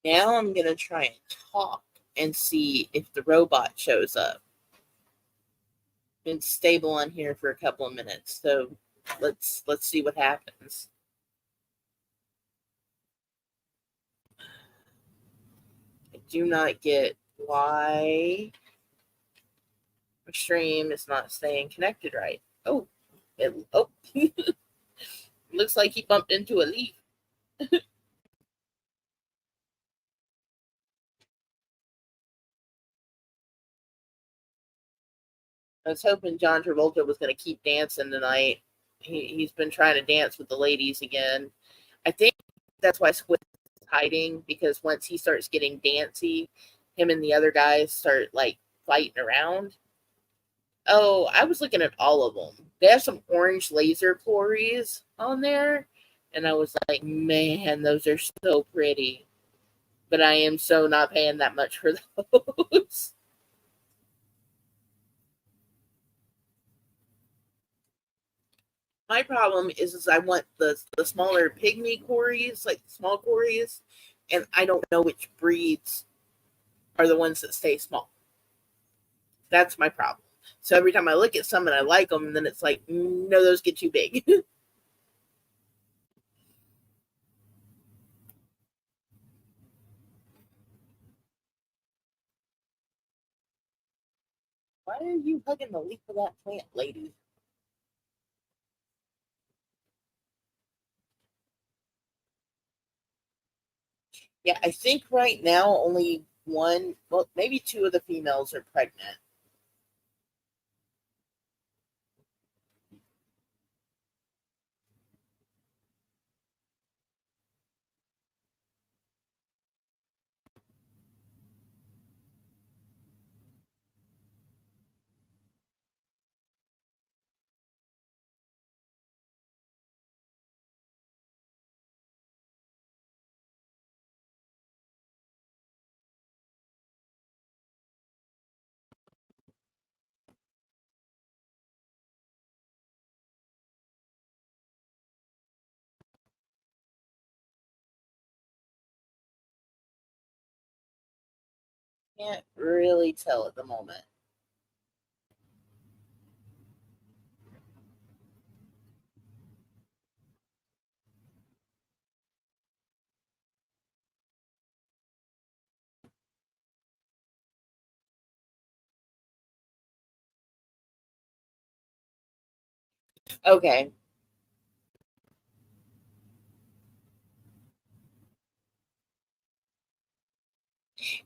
Now I'm going to try and talk and see if the robot shows up. Been stable on here for a couple of minutes, so let's see what happens. I do not get why my stream is not staying connected right. Oh, looks like he bumped into a leaf. I was hoping John Travolta was going to keep dancing tonight. He's been trying to dance with the ladies again. I think that's why Squid is hiding, because once he starts getting dancy, him and the other guys start like fighting around. Oh, I was looking at all of them. They have some orange laser quarries on there, and I was like, man, those are so pretty. But I am so not paying that much for those. My problem is I want the smaller pygmy quarries, like small quarries, and I don't know which breeds are the ones that stay small. That's my problem. So every time I look at some and I like them, then it's like, no, those get too big. Why are you hugging the leaf of that plant, lady? Yeah, I think right now only one, well, maybe two of the females are pregnant. Can't really tell at the moment. Okay.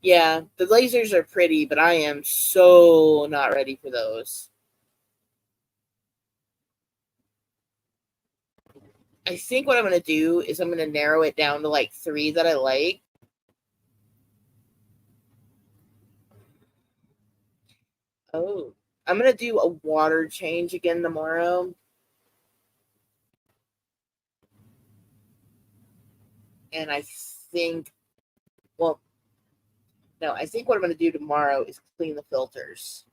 Yeah, the lasers are pretty, but I am so not ready for those. I think what I'm going to do is I'm going to narrow it down to like three that I like. Oh, I'm going to do a water change again tomorrow. And I think, well, no, I think what I'm going to do tomorrow is clean the filters.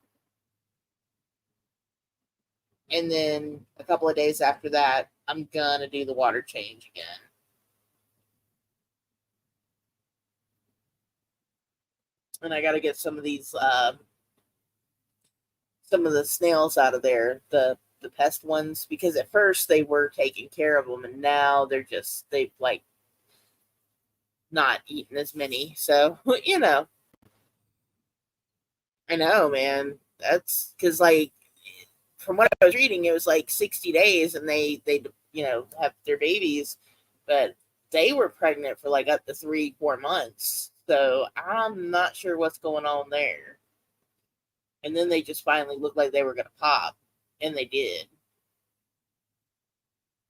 And then a couple of days after that, I'm going to do the water change again. And I got to get some of the snails out of there, the pest ones, because at first they were taking care of them, and now they've like not eaten as many. So I know, man. That's because like from what I was reading, it was like 60 days, and they have their babies, but they were pregnant for like up to 3-4 months. So I'm not sure what's going on there. And then they just finally looked like they were gonna pop, and they did.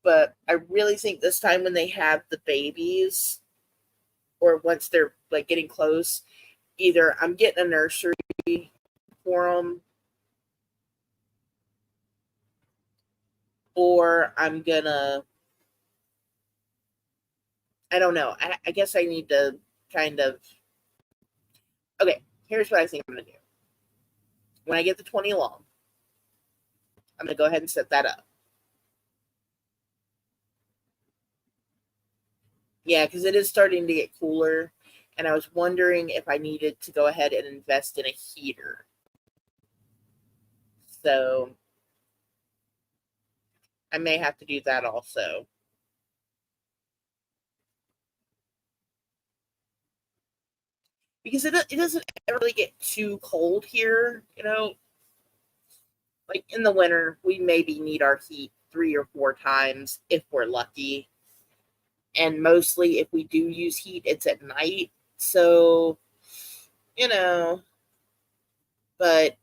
But I really think this time when they have the babies, or once they're like getting close, either I'm getting a nursery for them, or I'm gonna, I don't know. I guess I need to kind of, okay, here's what I think I'm gonna do. When I get the 20 along, I'm gonna go ahead and set that up. Yeah, because it is starting to get cooler. and I was wondering if I needed to go ahead and invest in a heater. So I may have to do that also. Because it doesn't really get too cold here, like in the winter, we maybe need our heat 3 or 4 times if we're lucky. And mostly if we do use heat, it's at night. So, you know, but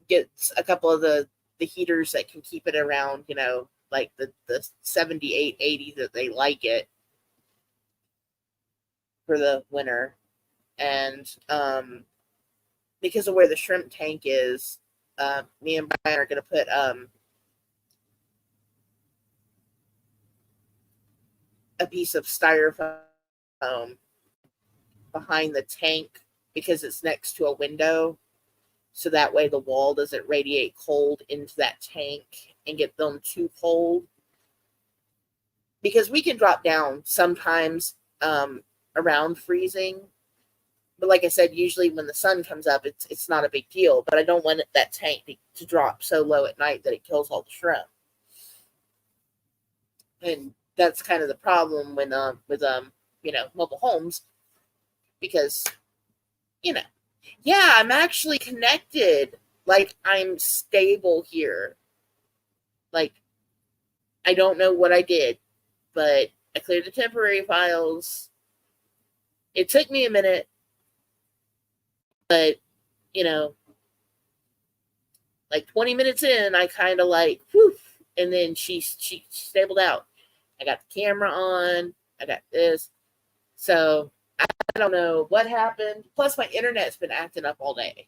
get a couple of the heaters that can keep it around, like the 78, 80 that they like it for the winter. And because of where the shrimp tank is, me and Brian are going to put a piece of styrofoam behind the tank because it's next to a window. So that way the wall doesn't radiate cold into that tank and get them too cold. Because we can drop down sometimes around freezing. But like I said, usually when the sun comes up, it's not a big deal. But I don't want that tank to drop so low at night that it kills all the shrimp. And that's kind of the problem when with mobile homes, because yeah, I'm actually connected. Like, I'm stable here. Like, I don't know what I did, but I cleared the temporary files. It took me a minute, but you know, like 20 minutes in, I kind of like, whew, and then she stabled out. I got the camera on. I got this. So I don't know what happened. Plus, my internet's been acting up all day.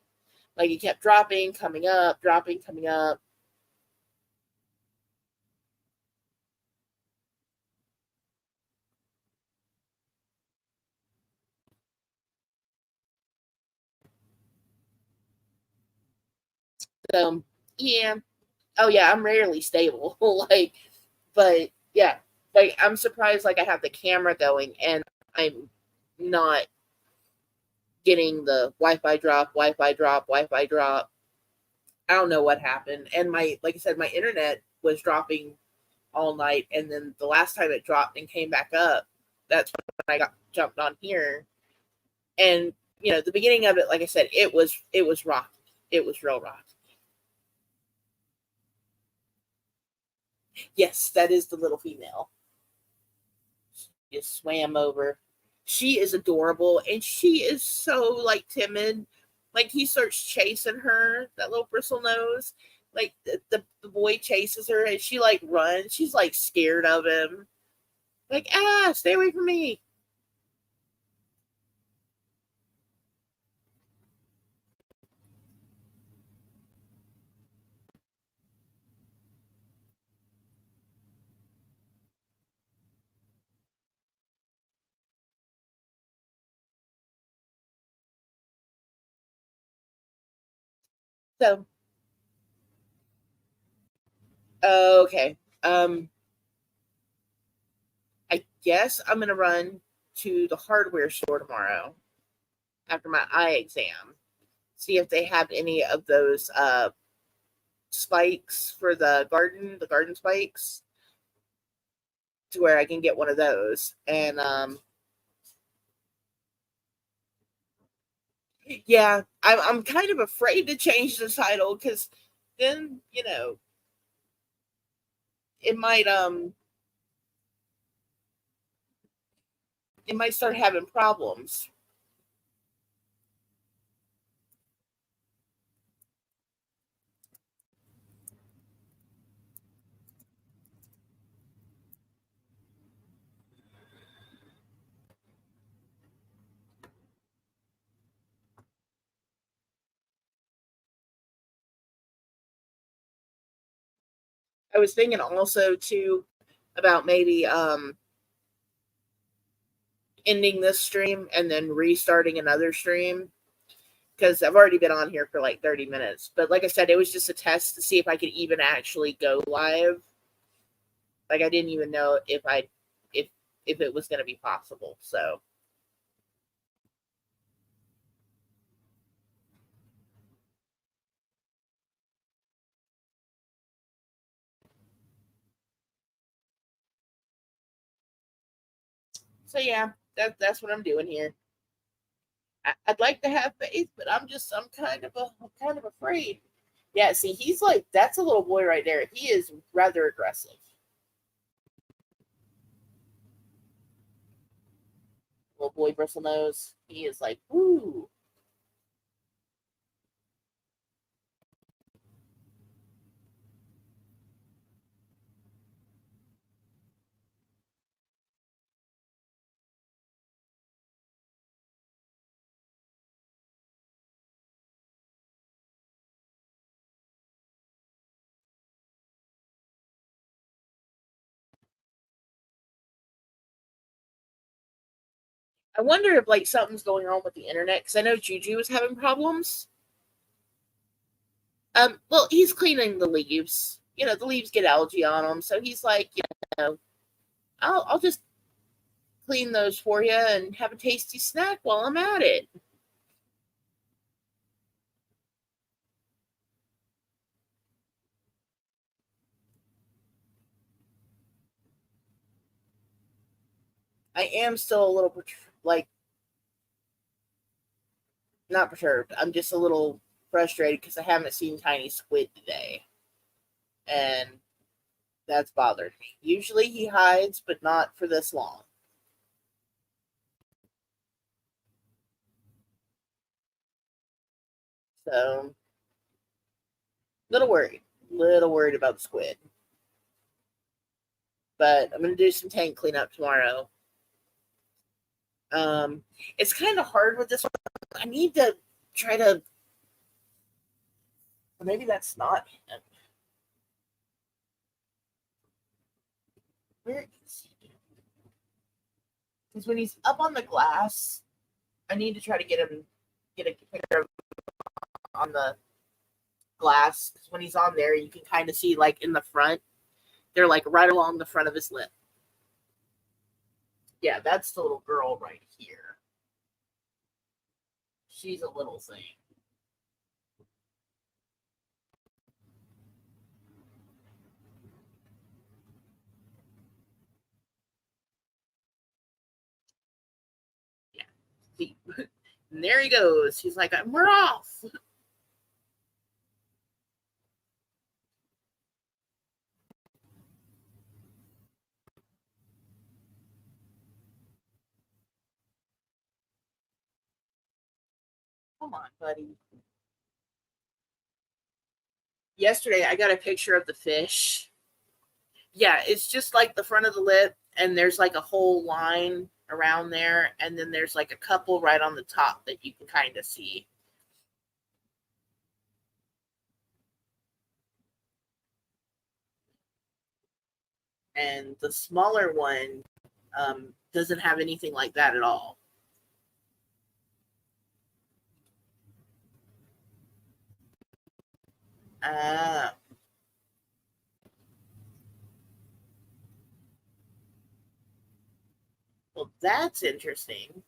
Like, it kept dropping, coming up, dropping, coming up. So yeah. Oh yeah, I'm rarely stable. Like, but yeah, like I'm surprised. Like, I have the camera going and I'm not getting the Wi-Fi drop, Wi-Fi drop, Wi-Fi drop. I don't know what happened. And like I said, my internet was dropping all night, and then the last time it dropped and came back up, that's when I got jumped on here. And the beginning of it, like I said, it was rocky. It was real rocky. Yes, that is the little female. Just swam over. She is adorable, and she is so like timid. Like, he starts chasing her, that little bristle nose. Like, the boy chases her, and she like runs. She's like scared of him. Like, stay away from me. So, okay. I guess I'm gonna run to the hardware store tomorrow after my eye exam. See if they have any of those spikes for the garden spikes, to where I can get one of those. And yeah, I'm kind of afraid to change the title, because then it might it might start having problems. I was thinking also too about maybe ending this stream and then restarting another stream, because I've already been on here for like 30 minutes. But like I said, it was just a test to see if I could even actually go live. Like, I didn't even know if if it was going to be possible. So yeah, that's what I'm doing here. I'd like to have faith, but I'm kind of afraid. Yeah, see, he's like that's a little boy right there. He is rather aggressive. Little boy bristlenose. He is like, woo. I wonder if like something's going on with the internet because I know Juju was having problems. Well, he's cleaning the leaves. You know, the leaves get algae on them, so he's like, you know, I'll just clean those for you and have a tasty snack while I'm at it. I am still a little like not perturbed. I'm just a little frustrated because I haven't seen Tiny Squid today, and that's bothered me. Usually he hides, but not for this long. So, little worried about the squid. But I'm gonna do some tank cleanup tomorrow. It's kind of hard with this one. I need to try to. Maybe that's not him. Where is he? Because when he's up on the glass, I need to try to get a picture of on the glass. Because when he's on there, you can kind of see like in the front, they're like right along the front of his lip. Yeah, that's the little girl right here. She's a little thing. Yeah. See, and there he goes. He's like, we're off. Come on, buddy. Yesterday, I got a picture of the fish. Yeah, it's just like the front of the lip, and there's like a whole line around there, and then there's like a couple right on the top that you can kind of see. And the smaller one doesn't have anything like that at all. Ah, well, that's interesting.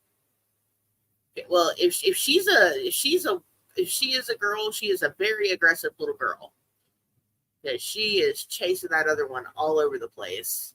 Well, if she is a girl, she is a very aggressive little girl. That she is chasing that other one all over the place.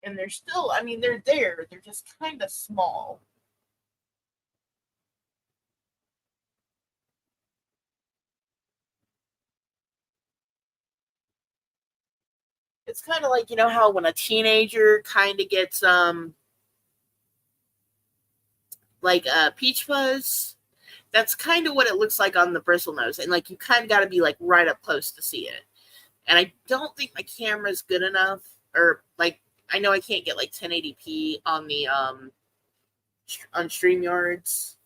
And they're still, I mean, they're there. They're just kind of small. It's kind of like, you know how when a teenager kind of gets like peach fuzz, that's kind of what it looks like on the bristle nose, and like you kind of got to be like right up close to see it. And I don't think my camera's good enough, or like I know I can't get like 1080p on the on StreamYards,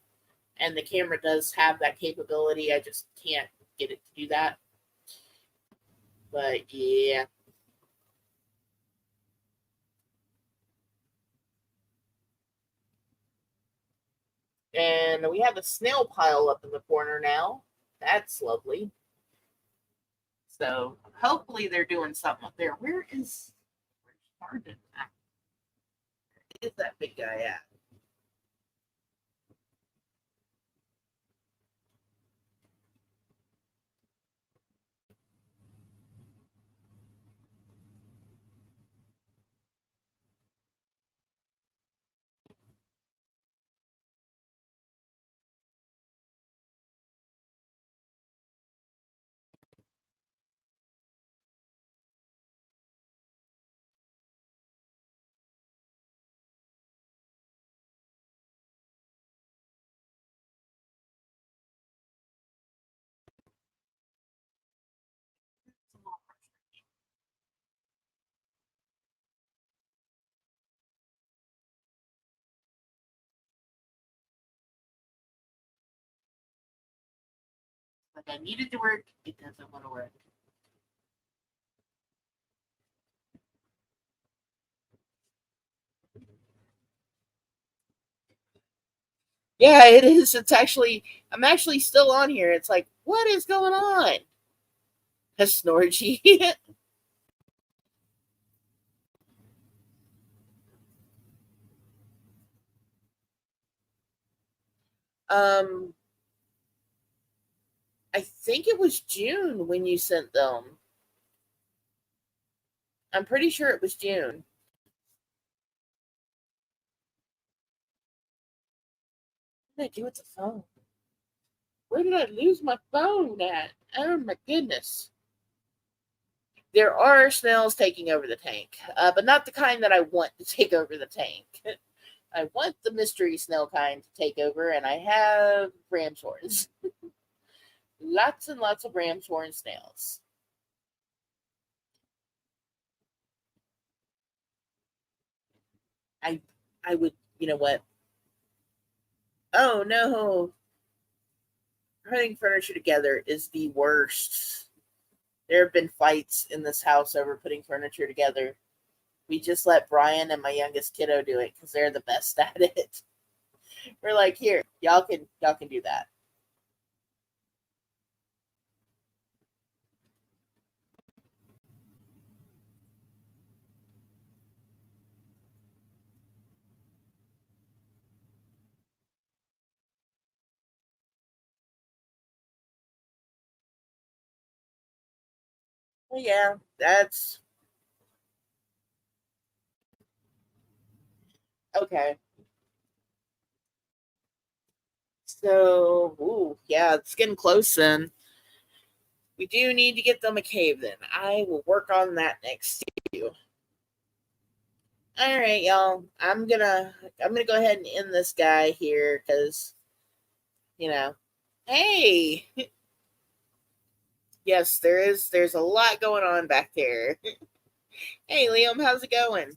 and the camera does have that capability. I just can't get it to do that. But yeah, And we have a snail pile up in the corner now. That's lovely. So hopefully they're doing something up there. Where's Sergeant at? Where is that big guy at? Like I needed to work, it doesn't want to work. Yeah, it is. It's actually I'm actually still on here. It's like, what is going on? A Snorgy. um I think it was June when you sent them. I'm pretty sure it was June. What did I do with the phone? Where did I lose my phone at? Oh my goodness. There are snails taking over the tank, but not the kind that I want to take over the tank. I want the mystery snail kind to take over, and I have ram's horns. Lots and lots of ram's horn snails. I I would, you know what? Oh no, putting furniture together is the worst. There have been fights in this house over putting furniture together. We just let Brian and my youngest kiddo do it because they're the best at it. We're like, here, y'all can do that. Well, yeah, that's okay. So, ooh, yeah, it's getting close then. We do need to get them a cave then. I will work on that next too. All right, y'all. I'm gonna go ahead and end this guy here because you know. Hey, yes, there's a lot going on back there. Hey, Liam, how's it going?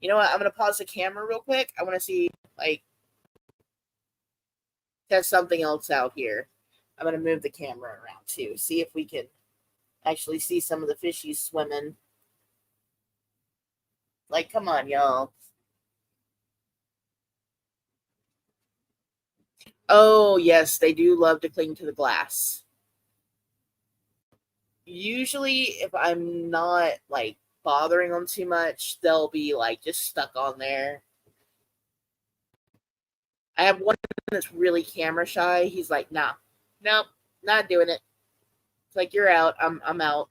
You know what? I'm gonna pause the camera real quick. I want to see like test something else out here. I'm gonna move the camera around too. See if we can actually see some of the fishies swimming. Like, come on, y'all. Oh, yes, they do love to cling to the glass. Usually, if I'm not like bothering them too much, they'll be like just stuck on there. I have one that's really camera shy. He's like, nah, nope, not doing it. It's like you're out. I'm out.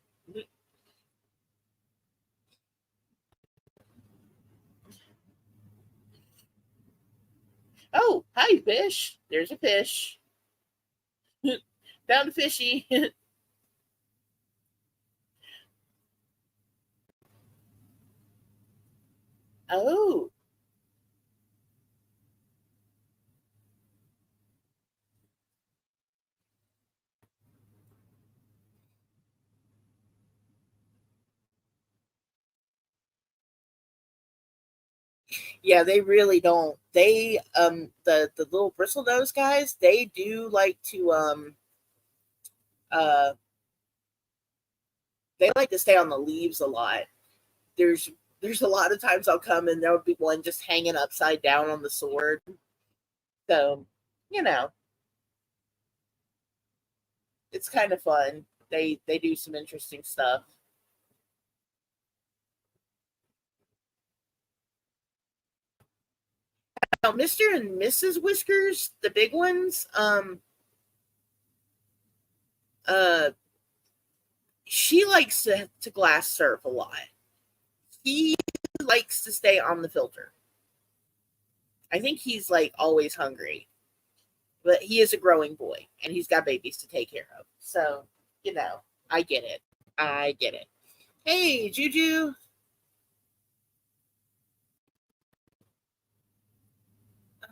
Oh, hi, fish. There's a fish. Found a fishy. Oh, Yeah, they really don't. They the little bristle nose guys, they do like to uh they like to stay on the leaves a lot. There's there's a lot of times I'll come and there'll be one just hanging upside down on the sword. So, you know, it's kind of fun. They do some interesting stuff. Now, Mr. and Mrs. Whiskers, the big ones, uh she likes to glass surf a lot. He likes to stay on the filter. I think he's like always hungry, but he is a growing boy and he's got babies to take care of. So, you know, I get it. I get it. Hey, Juju.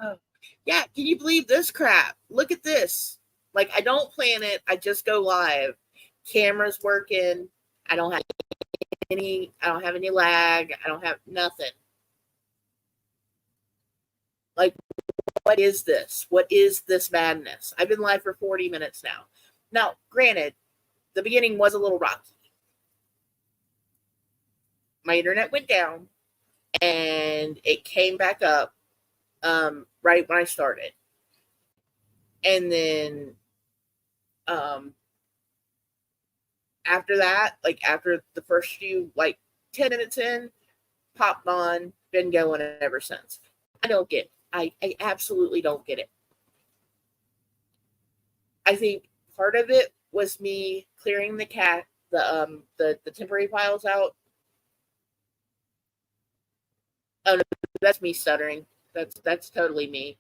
Oh, yeah, can you believe this crap? Look at this. Like, I don't plan it, I just go live. Camera's working. I don't have I don't have any lag. I don't have nothing. Like, what is this? What is this madness? I've been live for 40 minutes now. Now, granted, the beginning was a little rocky. My internet went down and it came back up right when I started. And then um, after that, like after the first few, like 10 minutes in, popped on, been going ever since. I don't get it. I absolutely don't get it. I think part of it was me clearing the temporary files out. Oh no, that's me stuttering. That's totally me.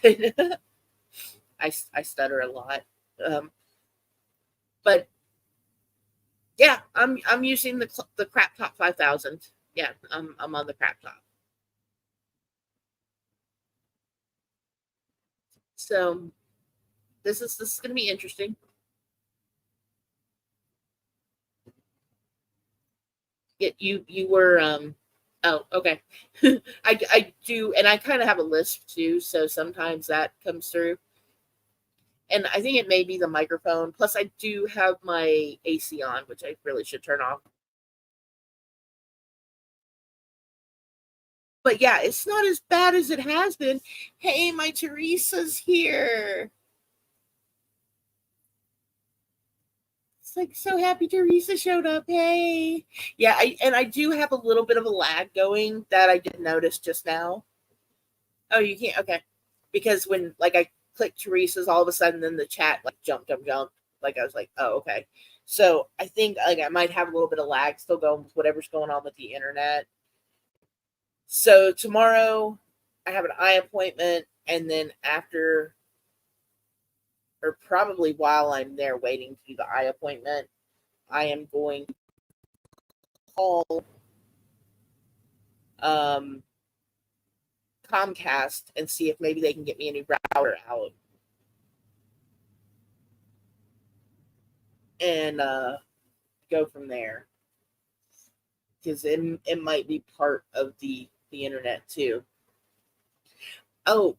But I stutter a lot. Um, but yeah, I'm using the crap top 5,000. Yeah, I'm on the crap top. So this is going to be interesting. You were oh, okay. I do, and I kind of have a lisp too, so sometimes that comes through. And I think it may be the microphone. Plus, I do have my AC on, which I really should turn off. But yeah, it's not as bad as it has been. Hey, my Teresa's here. It's like so happy Teresa showed up. Hey. Yeah, I do have a little bit of a lag going that I did notice just now. Oh, you can't. Okay, because when like I clicked Teresa's, all of a sudden then the chat like jumped. Like I was like, oh, okay. So I think like I might have a little bit of lag still going with whatever's going on with the internet. So tomorrow I have an eye appointment, and then after, or probably while I'm there waiting to do the eye appointment, I am going to call um, Comcast and see if maybe they can get me a new router out and go from there because it might be part of the internet too. Oh,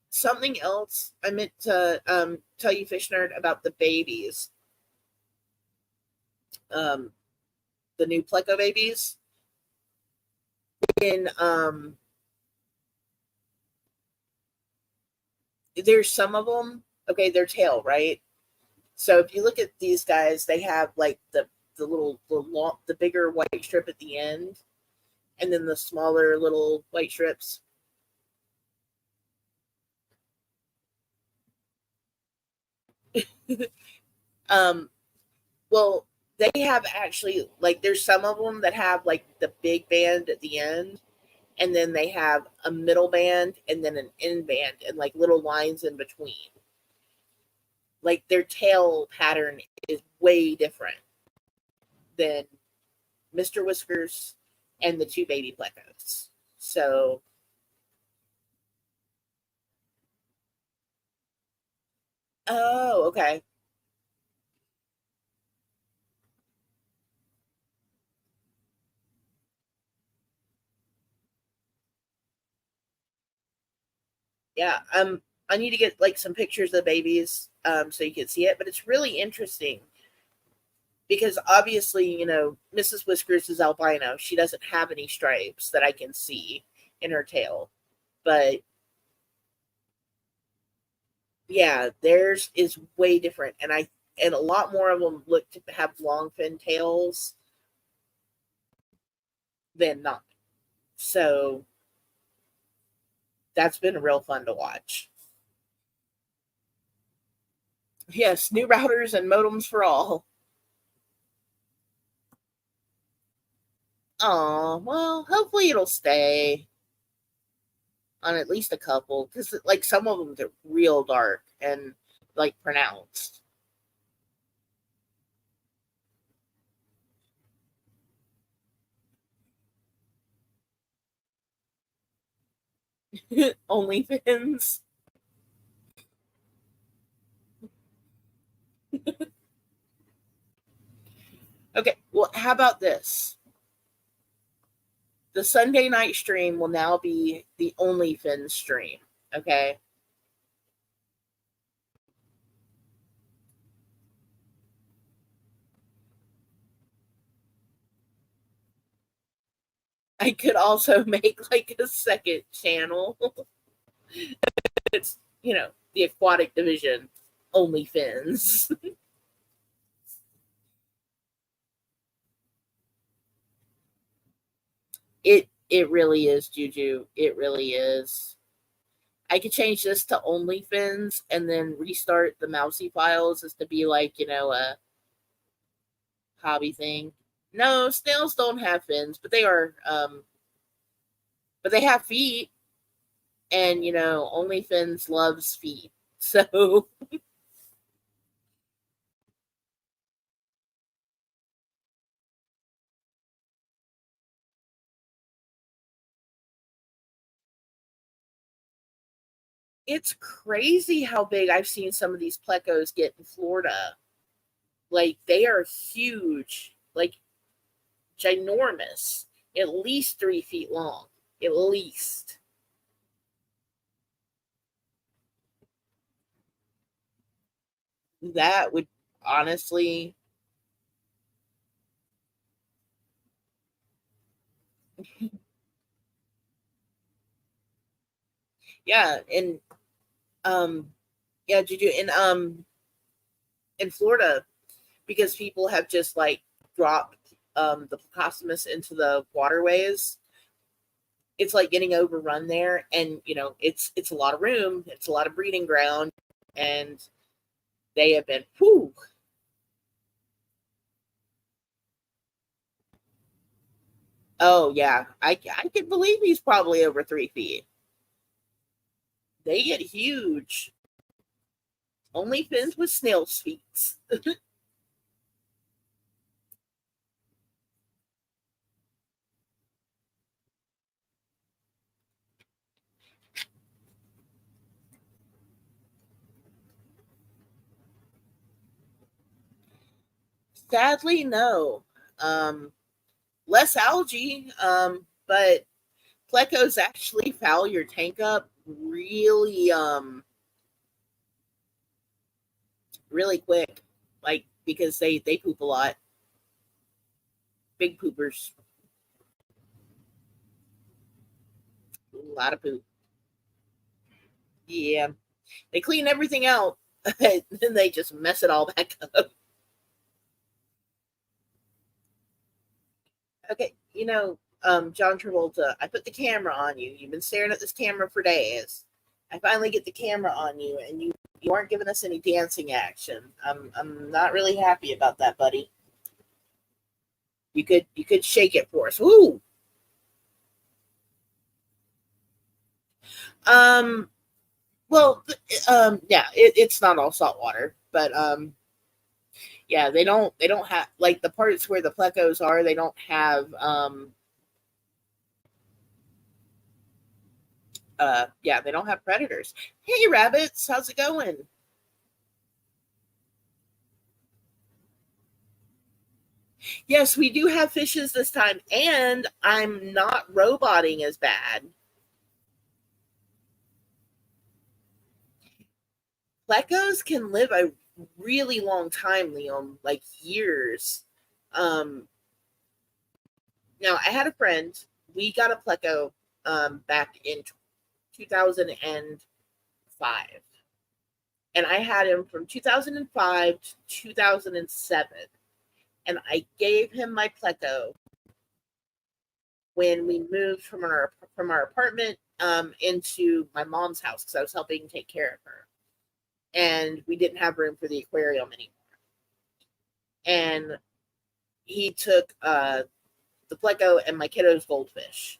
something else I meant to tell you, Fish Nerd, about the babies. Um, the new Pleco babies. In there's some of them. Okay, their tail, right? So if you look at these guys, they have like the bigger white strip at the end, and then the smaller little white strips. um, well, they have actually like there's some of them that have like the big band at the end, and then they have a middle band and then an end band and like little lines in between. Like their tail pattern is way different than Mr. Whiskers and the two baby plecos. So, oh, okay. Yeah, I need to get like some pictures of the babies so you can see it, but it's really interesting because obviously, Mrs. Whiskers is albino. She doesn't have any stripes that I can see in her tail. But yeah, theirs is way different, and a lot more of them look to have long fin tails than not. So that's been real fun to watch. Yes, new routers and modems for all. Oh, well, hopefully it'll stay on at least a couple because, like, some of them are real dark and like pronounced. OnlyFans. Okay, well, how about this? The Sunday night stream will now be the OnlyFans stream. Okay. I could also make like a second channel. It's, the aquatic division, OnlyFans. It really is, Juju. It really is. I could change this to OnlyFins and then restart the Mousy Files as to be like, a hobby thing. No, snails don't have fins, but they have feet, and OnlyFins loves feet. So it's crazy how big I've seen some of these plecos get in Florida. Like, they are huge, like ginormous, at least 3 feet long, at least. That would honestly, yeah, and um, yeah, Juju, in Florida, because people have just like dropped the Placostomus into the waterways. It's like getting overrun there, and it's a lot of room, it's a lot of breeding ground, and they have been whoo. Oh yeah, I can believe he's probably over 3 feet. They get huge. Only fins with snail's feet. Sadly, no. Um, Less algae, but plecos actually foul your tank up really, really quick, like because they poop a lot, big poopers, a lot of poop. Yeah, they clean everything out, and then they just mess it all back up. Okay, John Travolta, I put the camera on you. You've been staring at this camera for days. I finally get the camera on you, and you aren't giving us any dancing action. I'm not really happy about that, buddy. You could shake it for us. Woo. Um. Well, yeah, it's not all salt water, but yeah, they don't have like the parts where the plecos are. They don't have yeah, they don't have predators. Hey, rabbits, how's it going? Yes, we do have fishes this time, and I'm not roboting as bad. Plecos can live a really long time, Liam, like years. Um, Now, I had a friend. We got a Pleco back in 2005. And I had him from 2005 to 2007. And I gave him my Pleco when we moved from our apartment into my mom's house because I was helping take care of her. And we didn't have room for the aquarium anymore. And he took the Pleco and my kiddo's goldfish.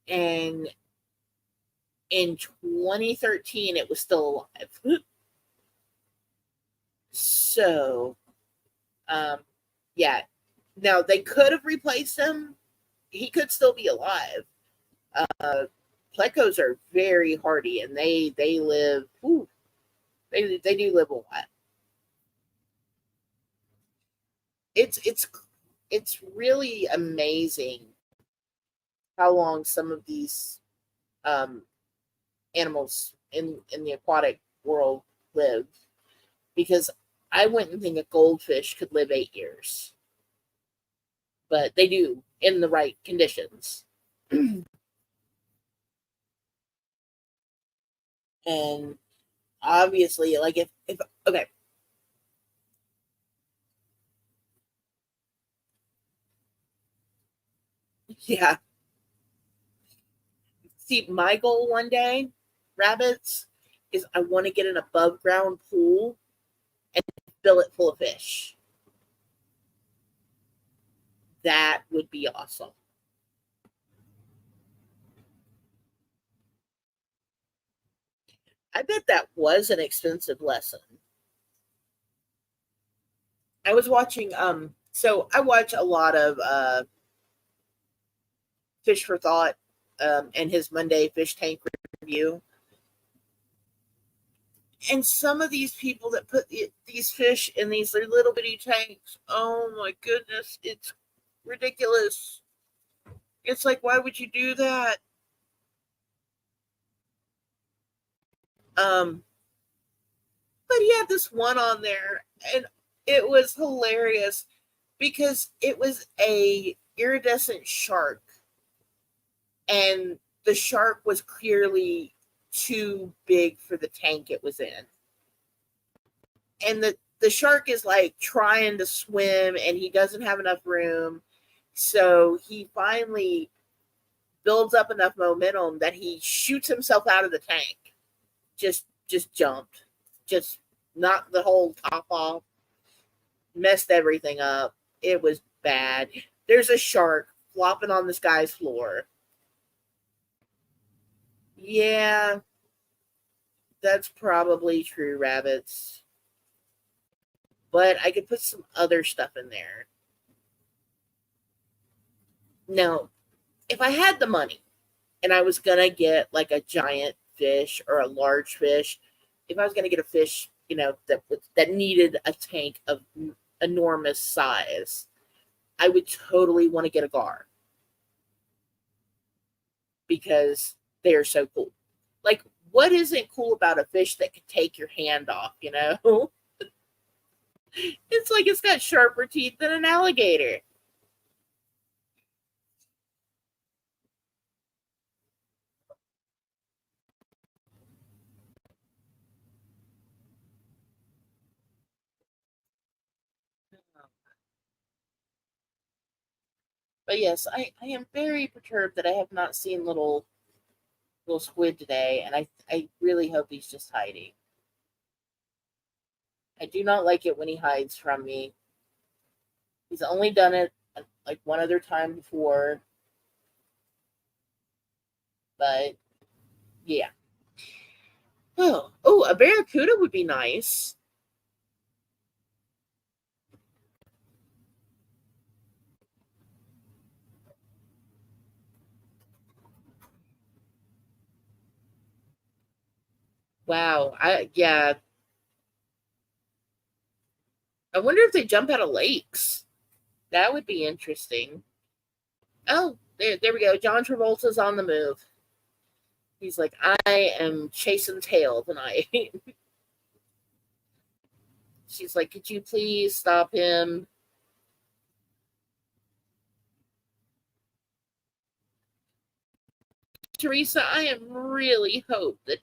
And in 2013, it was still alive. So, yeah. Now, they could have replaced him. He could still be alive. Plecos are very hardy, and they live. They do live a lot. It's really amazing how long some of these um, animals in the aquatic world live, because I wouldn't think a goldfish could live 8 years, but they do in the right conditions. And obviously, like if okay, yeah. See, my goal one day, rabbits, is I want to get an above ground pool and fill it full of fish. That would be awesome. I bet that was an expensive lesson. I was watching so I watch a lot of Fish for Thought and his Monday fish tank review. And some of these people that put these fish in these little bitty tanks, oh my goodness, it's ridiculous. It's like, why would you do that? Um, but he had this one on there, and it was hilarious because it was a iridescent shark, and the shark was clearly too big for the tank it was in. And the shark is like trying to swim and he doesn't have enough room. So he finally builds up enough momentum that he shoots himself out of the tank. Just jumped. Just knocked the whole top off, messed everything up. It was bad. There's a shark flopping on this guy's floor. Yeah, that's probably true, rabbits. But I could put some other stuff in there. Now, if I had the money and I was gonna get like a giant fish or a large fish, if I was gonna get a fish, that needed a tank of enormous size, I would totally want to get a gar because they are so cool. Like, what isn't cool about a fish that can take your hand off? It's like it's got sharper teeth than an alligator. But yes, I am very perturbed that I have not seen little squid today, and I really hope he's just hiding. I do not like it when he hides from me. He's only done it like one other time before, but yeah. Oh, a barracuda would be nice. Wow. I wonder if they jump out of lakes. That would be interesting. Oh, there we go. John Travolta's on the move. He's like, I am chasing tail tonight. she's like, could you please stop him? Teresa, I am really hope that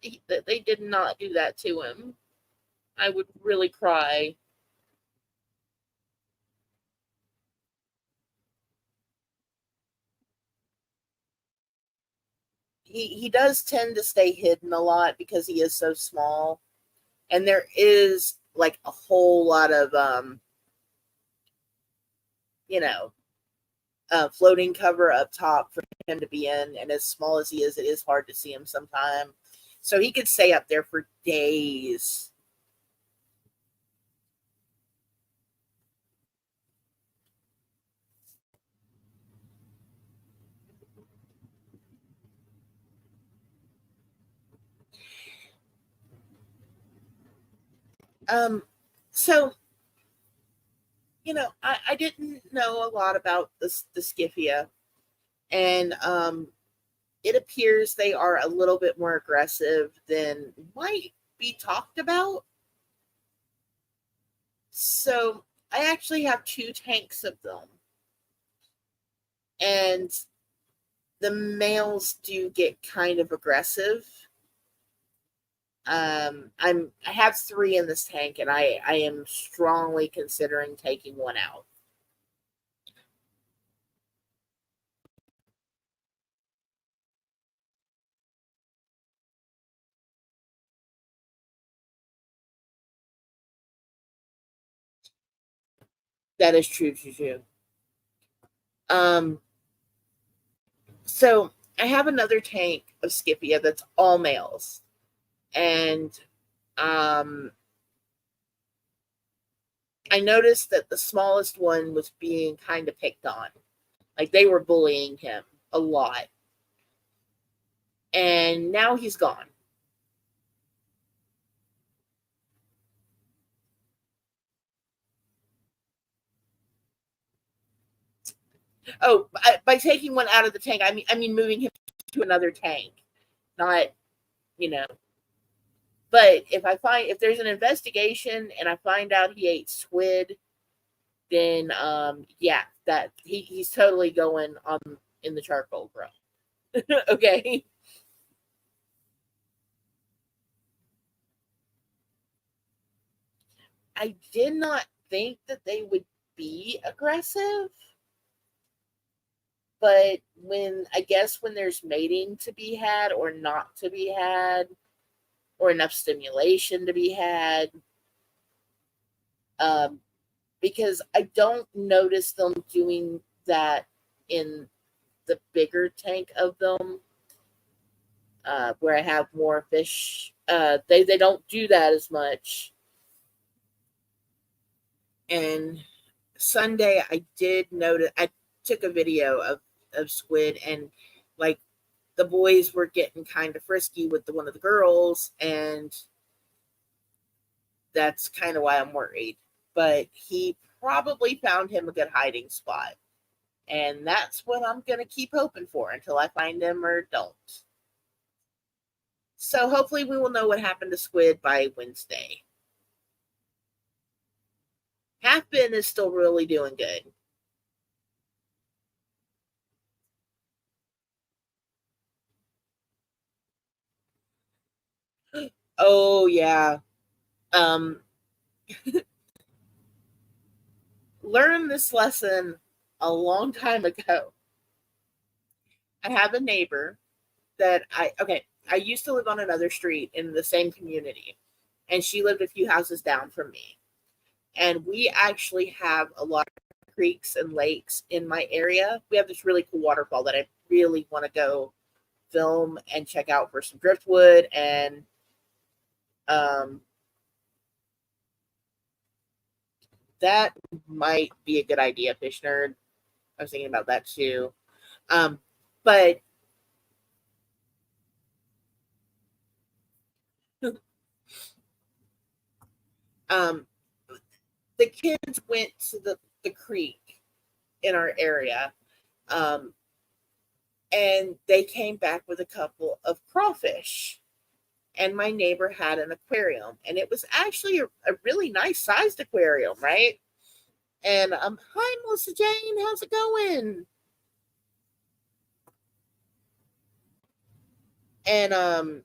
they did not do that to him. I would really cry. He does tend to stay hidden a lot because he is so small, and there is like a whole lot of you know floating cover up top for him to be in, and as small as he is, it is hard to see him sometime. So he could stay up there for days. Um, so I didn't know a lot about the Skiffia, and it appears they are a little bit more aggressive than might be talked about. So I actually have two tanks of them, and the males do get kind of aggressive. I have three in this tank, and I am strongly considering taking one out. That is true, Juju. Um, so I have another tank of Scipia that's all males, and um, I noticed that the smallest one was being kind of picked on, like they were bullying him a lot, and now he's gone. Oh, by taking one out of the tank, I mean moving him to another tank, not you know. But if there's an investigation and I find out he ate squid, then yeah, that he's totally going on in the charcoal grill. Okay. I did not think that they would be aggressive, but when there's mating to be had or not to be had, or enough stimulation to be had, um, because I don't notice them doing that in the bigger tank of them, where I have more fish. They don't do that as much. And Sunday, I did notice. I took a video of squid, and like the boys were getting kind of frisky with one of the girls, and that's kind of why I'm worried. But he probably found him a good hiding spot, and that's what I'm gonna keep hoping for until I find him or don't. So hopefully we will know what happened to Squid by Wednesday. Half Bin is still really doing good. Oh yeah. Um Learned this lesson a long time ago. I have a neighbor that I used to live on another street in the same community, and she lived a few houses down from me. And we actually have a lot of creeks and lakes in my area. We have this really cool waterfall that I really want to go film and check out for some driftwood, and um, that might be a good idea, Fish Nerd. I was thinking about that too. But um, the kids went to the creek in our area, um, and they came back with a couple of crawfish. and my neighbor had an aquarium, and it was actually a really nice sized aquarium, right? And hi Melissa Jane, how's it going? And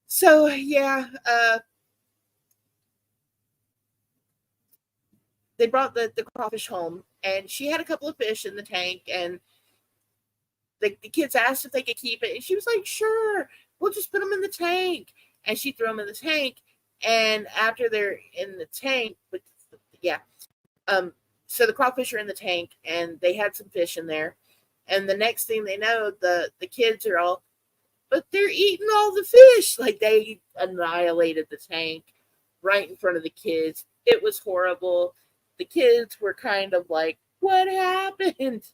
so yeah, they brought the crawfish home, and she had a couple of fish in the tank, and the kids asked if they could keep it, and she was like, "Sure, we'll just put them in the tank." And she threw them in the tank, and after they're in the tank, but yeah, um, so the crawfish are in the tank, and they had some fish in there, and the next thing they know, the kids are all, but they're eating all the fish, like they annihilated the tank right in front of the kids. It was horrible. The kids were kind of like, "What happened?"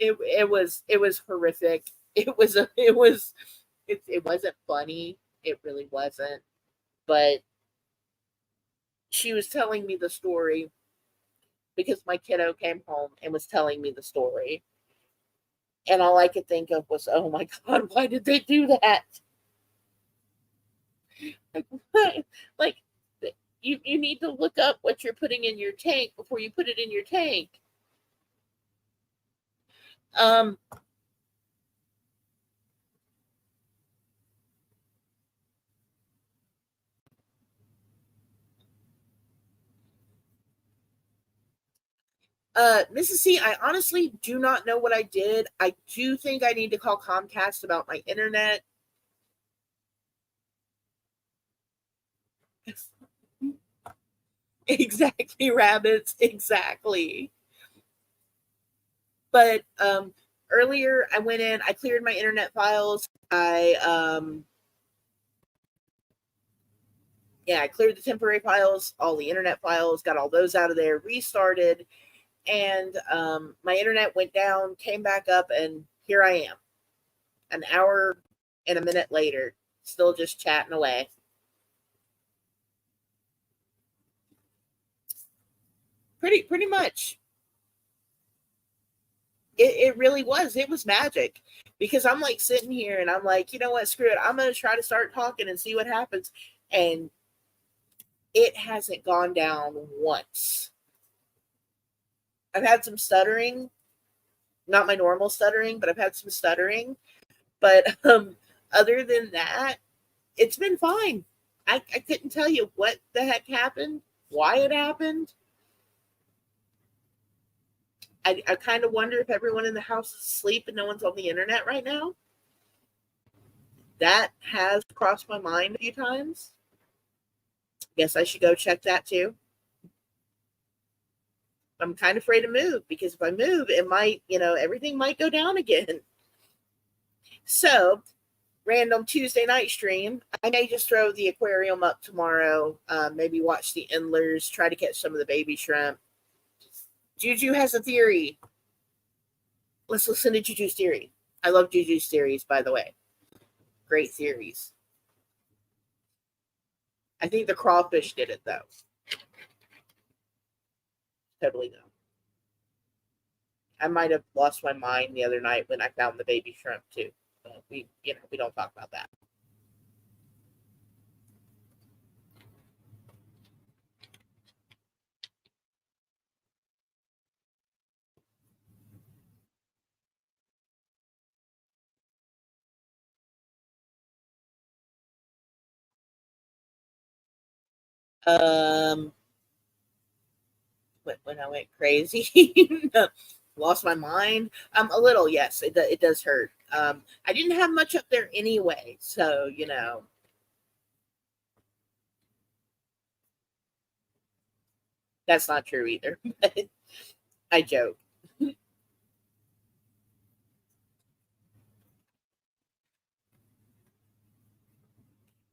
It was horrific. It wasn't funny. It really wasn't. But she was telling me the story because my kiddo came home and was telling me the story. And all I could think of was, oh my God, why did they do that? Like, what? Like, you need to look up what you're putting in your tank before you put it in your tank. Um, Mrs. C, I honestly do not know what I did. I do think I need to call Comcast about my internet. Exactly, rabbits, exactly. But earlier I went in, I cleared my internet files. I cleared the temporary files, all the internet files, got all those out of there, restarted, and my internet went down, came back up, and here I am, an hour and a minute later, still just chatting away. Pretty much. It really was. It was magic because I'm like sitting here and I'm like, you know what, screw it. I'm gonna try to start talking and see what happens. And it hasn't gone down once. I've had some stuttering, not my normal stuttering, but I've had some stuttering. But other than that, it's been fine. I couldn't tell you what the heck happened, why it happened. I kind of wonder if everyone in the house is asleep and no one's on the internet right now. That has crossed my mind a few times. Guess I should go check that too. I'm kind of afraid to move because if I move, it might, everything might go down again. So, random Tuesday night stream. I may just throw the aquarium up tomorrow. Maybe watch the endlers, try to catch some of the baby shrimp. Juju has a theory. Let's listen to Juju's theory. I love Juju's theories, by the way. Great theories. I think the crawfish did it though. Totally no. I might have lost my mind the other night when I found the baby shrimp too. We don't talk about that. Um, when I went crazy, lost my mind. A little, yes, it does hurt. I didn't have much up there anyway, so that's not true either. I joke.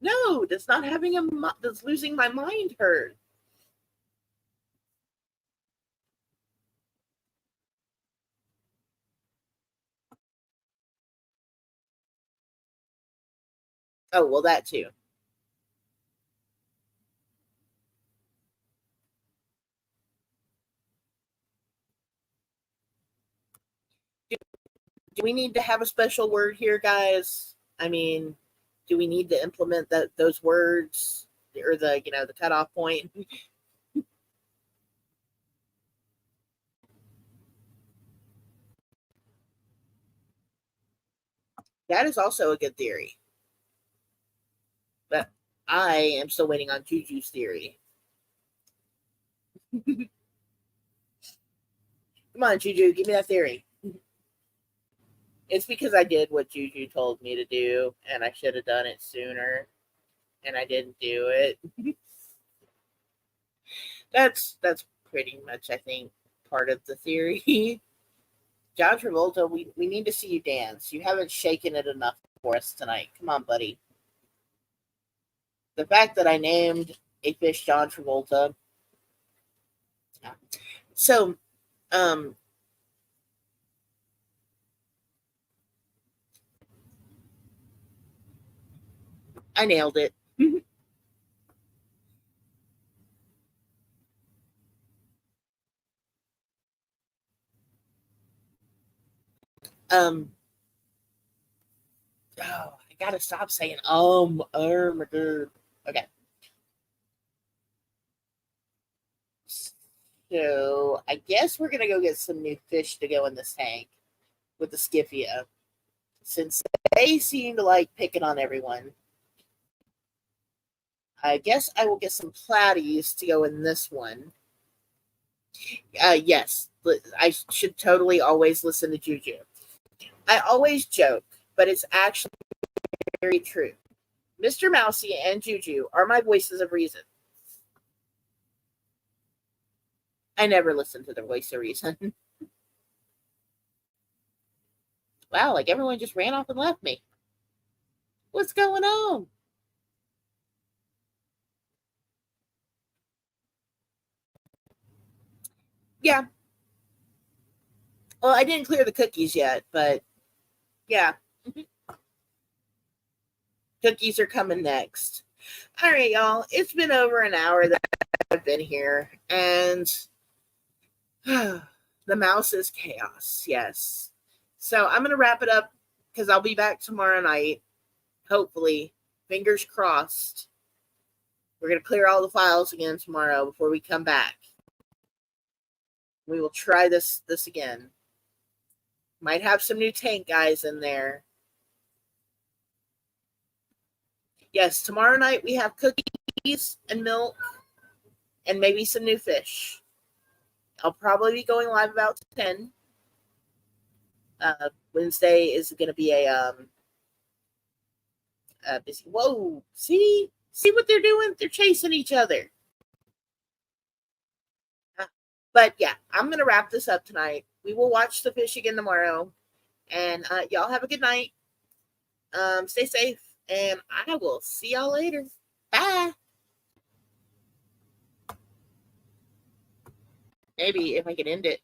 No, does not having does losing my mind hurt? Oh well, that too. do we need to have a special word here, guys? I mean, do we need to implement those words or the the cutoff point? That is also a good theory. But I am still waiting on Juju's theory. Come on, Juju, give me that theory. It's because I did what Juju told me to do, and I should have done it sooner, and I didn't do it. That's pretty much, I think, part of the theory. John Travolta, we need to see you dance. You haven't shaken it enough for us tonight. Come on, buddy. The fact that I named a fish John Travolta. So, um, I nailed it. um, oh, I gotta stop saying my god. Okay. So I guess we're gonna go get some new fish to go in this tank with the Skiffia, since they seem to like picking on everyone. I guess I will get some platies to go in this one. Yes, I should totally always listen to Juju. I always joke, but it's actually very true. Mr. Mousy and Juju are my voices of reason. I never listen to their voice of reason. Wow, like everyone just ran off and left me. What's going on? Yeah. Well, I didn't clear the cookies yet, but yeah. Cookies are coming next. All right, y'all. It's been over an hour that I've been here, and the mouse is chaos. Yes. So I'm going to wrap it up because I'll be back tomorrow night. Hopefully. Fingers crossed. We're going to clear all the files again tomorrow before we come back. We will try this again. Might have some new tank guys in there. Yes, tomorrow night we have cookies and milk and maybe some new fish. I'll probably be going live about 10. Wednesday is going to be a busy. Whoa! See what they're doing? They're chasing each other. But yeah, I'm going to wrap this up tonight. We will watch the fish again tomorrow. And y'all have a good night. Stay safe. And I will see y'all later. Bye. Maybe if I can end it.